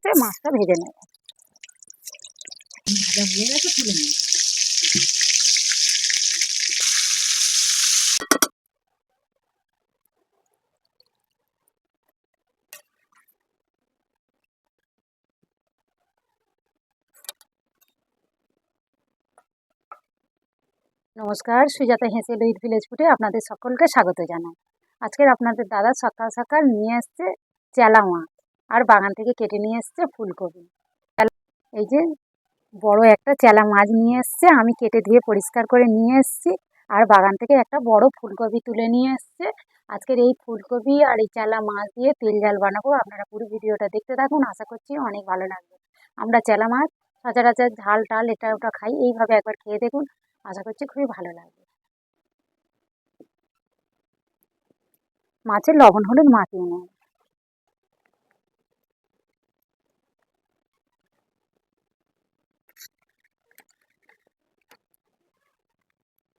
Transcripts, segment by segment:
গেছে, মাছটা ভেজে নেব। ভাজা হয়ে গেছে, তুলে নেব। নমস্কার, সুজাতা হেসেল উইথ ভিলেজ ফুডে আপনাদের সকলকে স্বাগত জানাই। আজকের আপনাদের দাদা সকাল সকাল নিয়ে এসছে চেলা মাছ, আর বাগান থেকে কেটে নিয়ে এসছে ফুলকপি। এই যে বড় একটা চেলা মাছ নিয়ে এসছে, আমি কেটে ধুয়ে পরিষ্কার করে নিয়ে এসছি। আর বাগান থেকে একটা বড় ফুলকপি তুলে নিয়ে এসছে। আজকের এই ফুলকপি আর এই চেলা মাছ দিয়ে তেল ঝাল বানাবো। আপনারা পুরো ভিডিওটা দেখতে থাকুন, আশা করছি অনেক ভালো লাগবে। আমরা চেলা মাছ সচরাচর ঝাল টাল এটা ওটা খাই, এইভাবে একবার খেয়ে দেখুন, আশা করছি খুবই ভালো লাগবে। মাছের লবণ হলুদ মাখিয়ে নেব।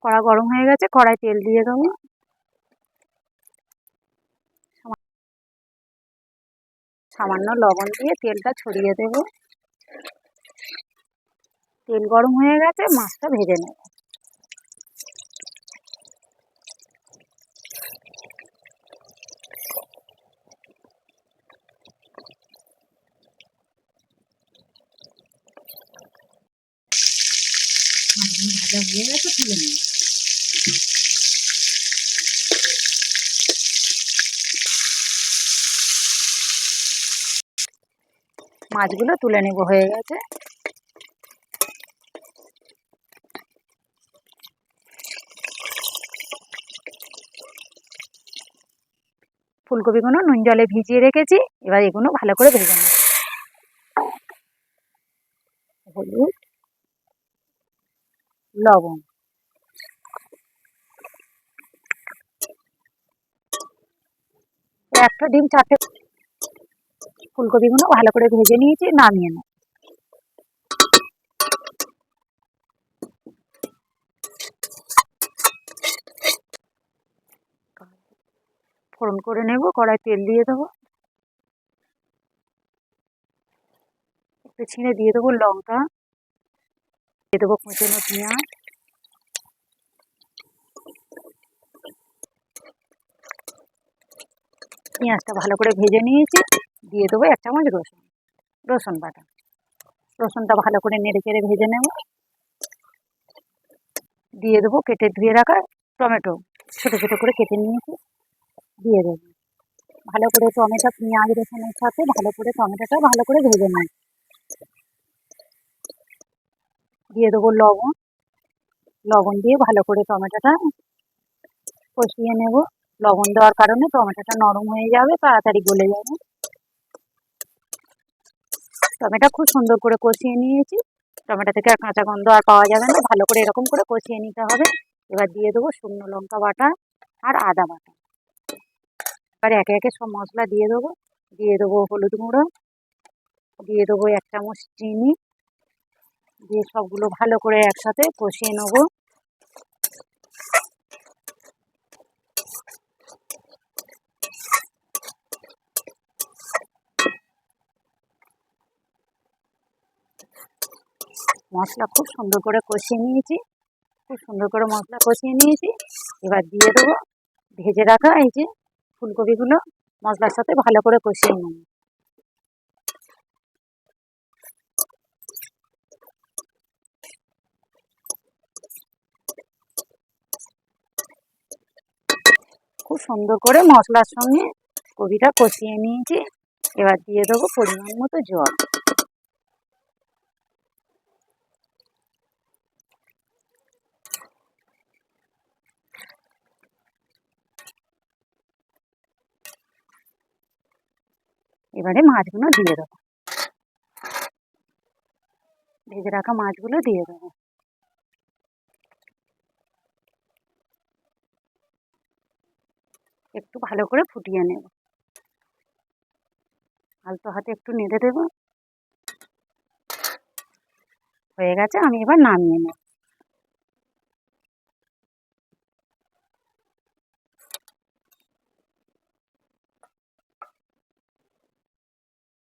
কড়া গরম হয়ে গেছে, কড়াই তেল দিয়ে দেবো। সামান্য লবণ দিয়ে তেলটা ছড়িয়ে দেব। তেল গরম হয়ে গেছে, মাছটা ভেজে নেব। মাছগুলো ভাজা হয়ে গেছে, তুলে নেব। মাছগুলো তুলে নেব, হয়ে গেছে। ফুলকপিগুলো নুন জলে ভিজিয়ে রেখেছি, এবার এগুলো ভালো করে ভেজে নেব। হলুদ, লবণ, একটা ডিম, চারটে ফুলকপিগুলো ভালো করে ভেজে নিয়েছি, নামিয়ে নেব। ফোড়ন করে নেব, কড়াই তেল দিয়ে দেবো। একটু ছিঁড়ে দিয়ে দেবো লঙ্কা, দিয়ে দেবো কুচনো পেঁয়াজ, পেঁয়াজটা ভালো করে ভেজে নিয়েছি। দিয়ে দেবো 1 চামচ রসুন বাটা। রসুনটা ভালো করে নেড়ে চেড়ে ভেজে নেব। দিয়ে দেবো কেটে ধুয়ে রাখা টমেটো, ছোটো ছোটো করে কেটে নিয়েছি, দিয়ে দেবো। ভালো করে টমেটো পেঁয়াজ রসুনের সাথে ভালো করে টমেটোটা ভালো করে ভেজে নেব। দিয়ে দেবো লবণ, লবণ দিয়ে ভালো করে টমেটোটা কষিয়ে নেব। লবণ দেওয়ার কারণে টমেটোটা নরম হয়ে যাবে, তাড়াতাড়ি গলে যাবে। টমেটো খুব সুন্দর করে কষিয়ে নিয়েছি, টমেটো থেকে আর কাঁচা গন্ধ আর পাওয়া যাবে না, ভালো করে এরকম করে কষিয়ে নিতে হবে। এবার দিয়ে দেবো শুকনো লঙ্কা বাটা আর আদা বাটা। এবার একে একে সব মশলা দিয়ে দেবো। দিয়ে দেবো হলুদ গুঁড়ো, দিয়ে দেবো 1 চামচ চিনি, দিয়ে সবগুলো ভালো করে একসাথে কষিয়ে নেব। মশলা খুব সুন্দর করে কষিয়ে নিয়েছি, খুব সুন্দর করে মশলা কষিয়ে নিয়েছি। এবার দিয়ে দেবো ভেজে রাখা এই যে ফুলকপিগুলো, মশলার সাথে ভালো করে কষিয়ে নেব। খুব সুন্দর করে মশলার সঙ্গে কপিটা কষিয়ে নিয়েছি। এবার দিয়ে দেবো পরিমাণ মতো জল। এবারে মাছগুলো দিয়ে দেবো, ভেজে রাখা মাছগুলো দিয়ে দেবো। একটু ভালো করে ফুটিয়ে নেব, আলতো হাতে একটু নেড়ে দেবো। হয়ে গেছে, আমি এবার নামিয়ে নেব।